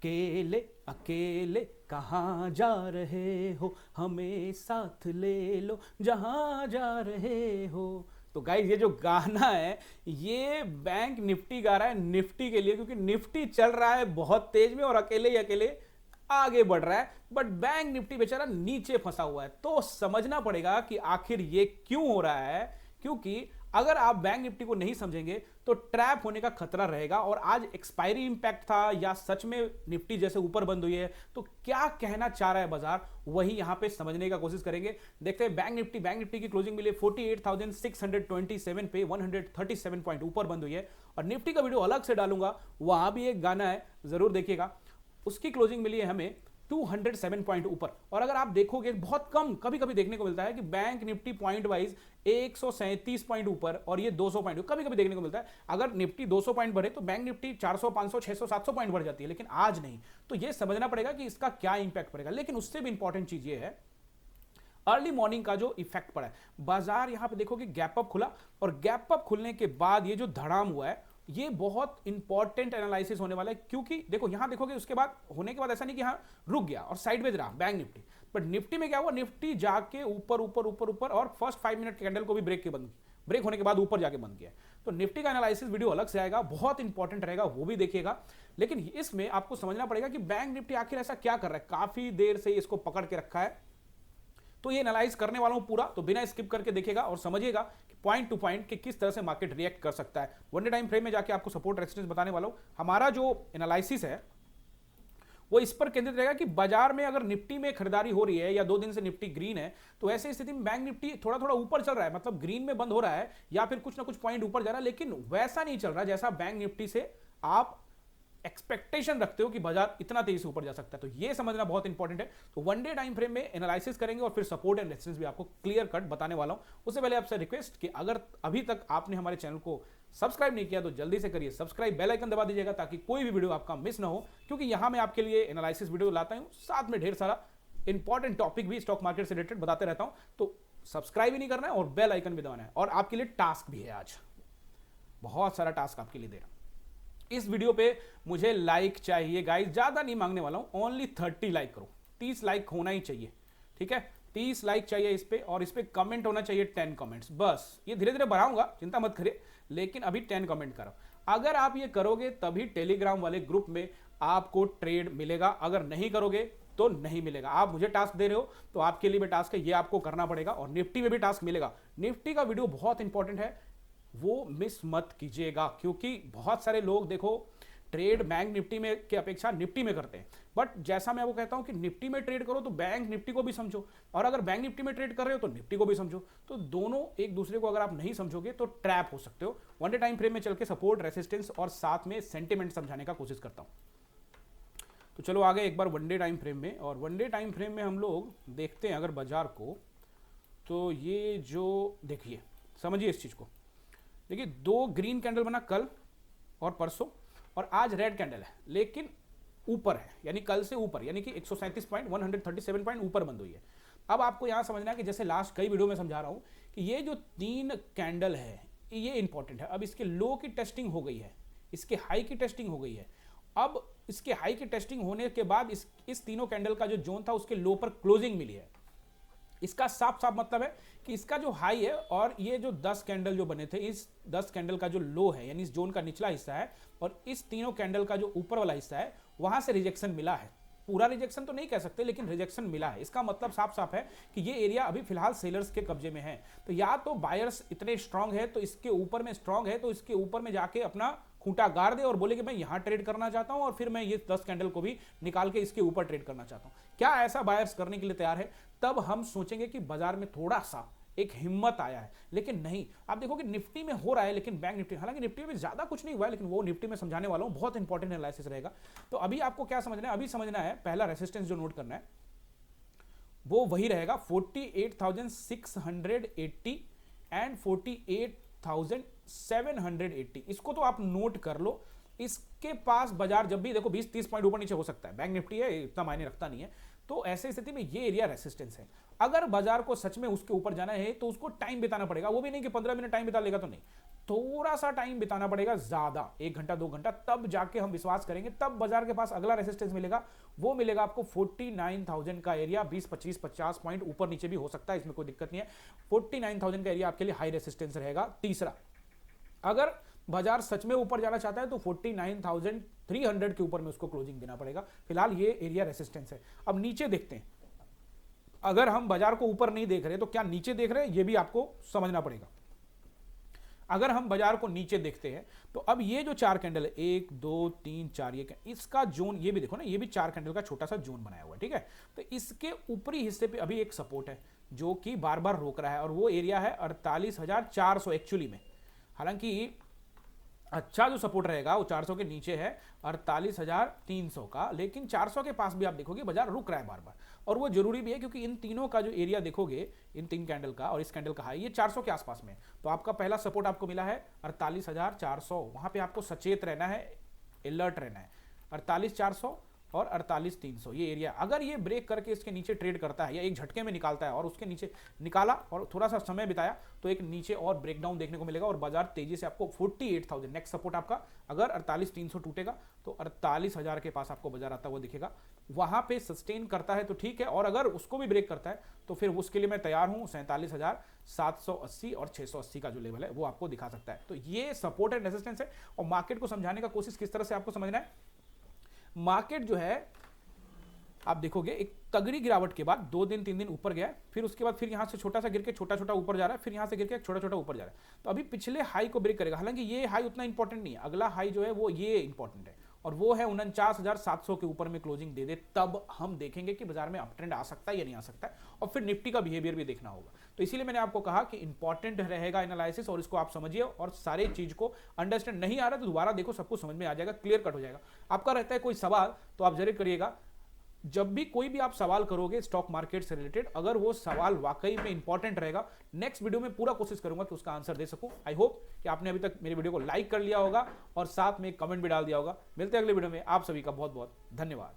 अकेले अकेले कहाँ जा रहे हो, हमें साथ ले लो जहाँ जा रहे हो। तो गाइस ये जो गाना है ये बैंक निफ्टी गा रहा है निफ्टी के लिए, क्योंकि निफ्टी चल रहा है बहुत तेज में और अकेले ही अकेले आगे बढ़ रहा है, बट बैंक निफ्टी बेचारा नीचे फंसा हुआ है। तो समझना पड़ेगा कि आखिर ये क्यों हो रहा है, क्योंकि अगर आप बैंक निफ्टी को नहीं समझेंगे तो ट्रैप होने का खतरा रहेगा। और आज एक्सपायरी इंपैक्ट था या सच में निफ्टी जैसे ऊपर बंद हुई है, तो क्या कहना चाह रहा है बाजार, वही यहां पे समझने का कोशिश करेंगे। देखते हैं बैंक निफ्टी की क्लोजिंग मिली 48,627 पे 137 पॉइंट ऊपर बंद हुई है। और निफ्टी का वीडियो अलग से डालूंगा, वहां भी एक गाना है, जरूर देखिएगा। उसकी क्लोजिंग मिली है हमें 207 पॉइंट ऊपर। और अगर आप देखोगे बहुत कम कभी कभी देखने को मिलता है कि bank Nifty point wise 137 point ऊपर और ये 200 पॉइंट कभी कभी देखने को मिलता है। अगर निफ्टी 200 पॉइंट बढ़े तो बैंक निफ्टी 400 500 600 700 पॉइंट बढ़ जाती है, लेकिन आज नहीं। तो ये समझना पड़ेगा कि इसका क्या इंपैक्ट पड़ेगा। लेकिन उससे भी इंपॉर्टेंट चीज ये है अर्ली मॉर्निंग का जो इफेक्ट पड़ा है। बाजार यहां पे देखो कि गैप अप खुला और गैप अप खुलने के बाद ये जो धड़ाम हुआ है ये बहुत इंपॉर्टेंट एनालिसिस होने वाला है। क्योंकि देखो यहां देखोगे उसके बाद होने के बाद ऐसा नहीं कि यहां रुक गया और साइडवेज रहा बैंक निफ्टी, बट निफ्टी में क्या हुआ, निफ्टी जाके ऊपर ऊपर ऊपर ऊपर और फर्स्ट 5 मिनट कैंडल को भी ब्रेक होने के बाद ऊपर जाके बंद किया। तो निफ्टी का एनालिसिस वीडियो अलग से आएगा, बहुत इंपॉर्टेंट रहेगा, वो भी देखिएगा। लेकिन इसमें आपको समझना पड़ेगा कि बैंक निफ्टी आखिर ऐसा क्या कर रहा है, काफी देर से इसको पकड़ के रखा है। तो ये एनालाइज करने वाला हूं पूरा, तो बिना स्किप करके देखिएगा और समझिएगा कि पॉइंट टू पॉइंट कि किस तरह से मार्केट रिएक्ट कर सकता है। वन डे टाइम फ्रेम में जाके आपको सपोर्ट रेजिस्टेंस बताने वाला हूं। हमारा जो एनालिसिस है वो इस पर केंद्रित रहेगा कि बाजार में अगर निफ्टी में खरीदारी हो रही है या 2 दिन से निफ्टी ग्रीन है, तो ऐसी स्थिति में बैंक निफ्टी थोड़ा थोड़ा ऊपर चल रहा है, मतलब ग्रीन में बंद हो रहा है या फिर कुछ ना कुछ पॉइंट ऊपर जा रहा है, लेकिन वैसा नहीं चल रहा जैसा बैंक निफ्टी से आप एक्सपेक्टेशन रखते हो कि बाजार इतना तेजी से ऊपर जा सकता है। तो ये समझना बहुत इंपॉर्टेंट है। तो वन डे टाइम फ्रेम में एनालिसिस करेंगे और फिर सपोर्ट एंड रेजिस्टेंस भी आपको क्लियर कट बताने वाला हूं। उससे पहले आपसे रिक्वेस्ट कि अगर अभी तक आपने हमारे चैनल को सब्सक्राइब नहीं किया तो जल्दी से करिए सब्सक्राइब, बेल आइकन दबा दीजिएगा ताकि कोई भी वीडियो आपका मिस ना हो, क्योंकि यहां मैं आपके लिए एनालिसिस वीडियो लाता हूं, साथ में ढेर सारा इंपॉर्टेंट टॉपिक भी स्टॉक मार्केट से रिलेटेड बताते रहता हूं। तो सब्सक्राइब ही नहीं करना है और बेल आइकन भी दबाना है। और आपके लिए टास्क भी है, आज बहुत सारा टास्क आपके लिए दे रहा हूं। इस वीडियो पे मुझे लाइक चाहिए गाइस, ज्यादा नहीं मांगने वाला हूं, ओनली 30 लाइक करो, 30 लाइक होना ही चाहिए, ठीक है। 30 लाइक चाहिए इस पे, और इस पे कमेंट होना चाहिए 10 कमेंट्स बस। ये धीरे धीरे बढ़ाऊंगा, चिंता मत करिए, लेकिन अभी 10 कमेंट करो। अगर आप ये करोगे तभी टेलीग्राम वाले ग्रुप में आपको ट्रेड मिलेगा, अगर नहीं करोगे तो नहीं मिलेगा। आप मुझे टास्क दे रहे हो तो आपके लिए भी टास्क है, ये आपको करना पड़ेगा। और निफ्टी में भी टास्क मिलेगा, निफ्टी का वीडियो बहुत इंपॉर्टेंट है, वो मिस मत कीजिएगा, क्योंकि बहुत सारे लोग देखो ट्रेड बैंक निफ्टी में के अपेक्षा निफ्टी में करते हैं। बट जैसा मैं वो कहता हूं कि निफ्टी में ट्रेड करो तो बैंक निफ्टी को भी समझो, और अगर बैंक निफ्टी में ट्रेड कर रहे हो तो निफ्टी को भी समझो। तो दोनों एक दूसरे को अगर आप नहीं समझोगे तो ट्रैप हो सकते हो। वन डे टाइम फ्रेम में चल के सपोर्ट रेसिस्टेंस और साथ में सेंटिमेंट समझाने का कोशिश करता हूं। तो चलो आगे एक बार वन डे टाइम फ्रेम में। और वन डे टाइम फ्रेम में हम लोग देखते हैं अगर बाजार को, तो ये जो देखिए समझिए इस चीज को, देखिए 2 ग्रीन कैंडल बना कल और परसों, और आज रेड कैंडल है लेकिन ऊपर है, यानी कल से ऊपर, यानी कि 137 पॉइंट 137 पॉइंट ऊपर बंद हुई है। अब आपको यहां समझना है कि जैसे लास्ट कई वीडियो में समझा रहा हूं कि ये जो 3 कैंडल है ये इंपॉर्टेंट है। अब इसके लो की टेस्टिंग हो गई है, इसके हाई की टेस्टिंग हो गई है। अब इसके हाई की टेस्टिंग होने के बाद इस तीनों कैंडल का जो जोन था उसके लो पर क्लोजिंग मिली है। इसका साफ साफ मतलब है कि इसका जो हाई है और ये जो 10 कैंडल जो बने थे, इस 10 कैंडल का जो लो है, यानी इस जोन का निचला हिस्सा है, और इस तीनों कैंडल का जो ऊपर वाला हिस्सा है, वहां से रिजेक्शन मिला है। पूरा रिजेक्शन तो नहीं कह सकते, लेकिन रिजेक्शन मिला है। इसका मतलब साफ साफ है कि ये एरिया अभी फिलहाल सेलर्स के कब्जे में है। तो या तो बायर्स इतने स्ट्रांग है तो इसके ऊपर में स्ट्रांग है, तो इसके ऊपर में जाके अपना खूंटा गाड़ दे और बोले कि मैं यहां ट्रेड करना चाहता हूं और फिर मैं ये 10 कैंडल को भी निकाल के इसके ऊपर ट्रेड करना चाहता हूं। क्या ऐसा बायर्स करने के लिए तैयार है? तब हम सोचेंगे कि बाजार में थोड़ा सा एक हिम्मत आया है। लेकिन नहीं, आप देखोगे निफ्टी में हो रहा है, लेकिन बैंक निफ्टी, हालांकि निफ्टी में ज्यादा कुछ नहीं हुआ है, लेकिन वो निफ्टी में समझाने वाला हूं, बहुत इंपॉर्टेंट एनालिसिस रहेगा। तो अभी आपको क्या समझना है? अभी समझना है पहला रेसिस्टेंस जो नोट करना है वो वही रहेगा 48,680 एंड 48,780। इसको तो आप नोट कर लो। इसके पास बाजार जब भी देखो 20-30 पॉइंट ऊपर नीचे हो सकता है, बैंक निफ्टी है, इतना मायने रखता नहीं है। तो ऐसे स्थिति में ये एरिया रेसिस्टेंस है। अगर बाजार को सच में उसके ऊपर जाना है तो उसको टाइम बिताना पड़ेगा, वो भी नहीं कि 15 मिनट टाइम बिता लेगा तो नहीं, थोड़ा सा टाइम बिताना पड़ेगा, ज्यादा 1 घंटा 2 घंटा, तब जाके हम विश्वास करेंगे, तब बाजार के पास अगला रेसिस्टेंस मिलेगा। वो मिलेगा आपको 49,000 का एरिया, 20-25-50 पॉइंट ऊपर नीचे भी हो सकता है, इसमें कोई दिक्कत नहीं है। 49,000 का एरिया आपके लिए हाई रेसिस्टेंस रहेगा। तीसरा, अगर बाजार सच में ऊपर जाना चाहता है तो 49,300 के ऊपर में उसको क्लोजिंग देना पड़ेगा। फिलहाल ये एरिया रेसिस्टेंस है। अब नीचे देखते हैं, अगर हम बाजार को ऊपर नहीं देख रहे तो क्या नीचे देख रहे हैं, ये भी आपको समझना पड़ेगा। अगर हम बाजार को नीचे देखते हैं तो अब ये जो 4 कैंडल है, 1 2 3 4, ये इसका जोन, ये भी देखो ना, ये भी 4 कैंडल का छोटा सा जोन बनाया हुआ है, ठीक है। तो इसके ऊपरी हिस्से पे अभी एक सपोर्ट है जो कि बार बार रोक रहा है, और वो एरिया है 48,400 एक्चुअली में। हालांकि अच्छा जो सपोर्ट रहेगा वो 400 के नीचे है, 48,300 का, लेकिन 400 के पास भी आप देखोगे बाजार रुक रहा है बार बार, और वो जरूरी भी है क्योंकि इन तीनों का जो एरिया देखोगे, इन 3 कैंडल का और इस कैंडल का हाई, ये 400 के आसपास में। तो आपका पहला सपोर्ट आपको मिला है 48,400, वहां पे आपको सचेत रहना है, अलर्ट रहना है। 48,400 और 48,300 ये एरिया, अगर ये ब्रेक करके इसके नीचे ट्रेड करता है या एक झटके में निकालता है और उसके नीचे निकाला और थोड़ा सा समय बिताया, तो एक नीचे और ब्रेकडाउन देखने को मिलेगा और बाजार तेजी से आपको 48,000 नेक्स्ट सपोर्ट आपका, अगर 48,300 टूटेगा तो 48,000 के पास आपको बाजार आता हुआ दिखेगा। वहां पे सस्टेन करता है तो ठीक है, और अगर उसको भी ब्रेक करता है तो फिर उसके लिए मैं तैयार हूं। 47,780 और 680 का जो लेवल है वो आपको दिखा सकता है। तो ये सपोर्ट एंड रेजिस्टेंस है। और मार्केट को समझाने का कोशिश किस तरह से आपको समझना है, मार्केट जो है आप देखोगे एक तगड़ी गिरावट के बाद 2 दिन 3 दिन ऊपर गया, फिर उसके बाद फिर यहां से छोटा सा गिर के छोटा छोटा ऊपर जा रहा है, फिर यहां से गिर के छोटा छोटा ऊपर जा रहा है। तो अभी पिछले हाई को ब्रेक करेगा। हालांकि ये हाई उतना इंपॉर्टेंट नहीं है, अगला हाई जो है वो ये इंपॉर्टेंट है, और वो है 49,700 के ऊपर में क्लोजिंग दे दे, तब हम देखेंगे कि बाजार में अप ट्रेंड आ सकता है या नहीं आ सकता है, और फिर निफ्टी का बिहेवियर भी देखना होगा। तो इसीलिए मैंने आपको कहा कि इंपॉर्टेंट रहेगा एनालिसिस, और इसको आप समझिए, और सारे चीज को अंडरस्टैंड नहीं आ रहा तो दोबारा देखो, सब कुछ समझ में आ जाएगा, क्लियर कट हो जाएगा। आपका रहता है कोई सवाल तो आप जरूर करिएगा। जब भी कोई भी आप सवाल करोगे स्टॉक मार्केट से रिलेटेड, अगर वो सवाल वाकई में इंपॉर्टेंट रहेगा, नेक्स्ट वीडियो में पूरा कोशिश करूंगा कि उसका आंसर दे सकूं। आई होप कि आपने अभी तक मेरी वीडियो को लाइक कर लिया होगा और साथ में कमेंट भी डाल दिया होगा। मिलते हैं अगले वीडियो में, आप सभी का बहुत बहुत धन्यवाद।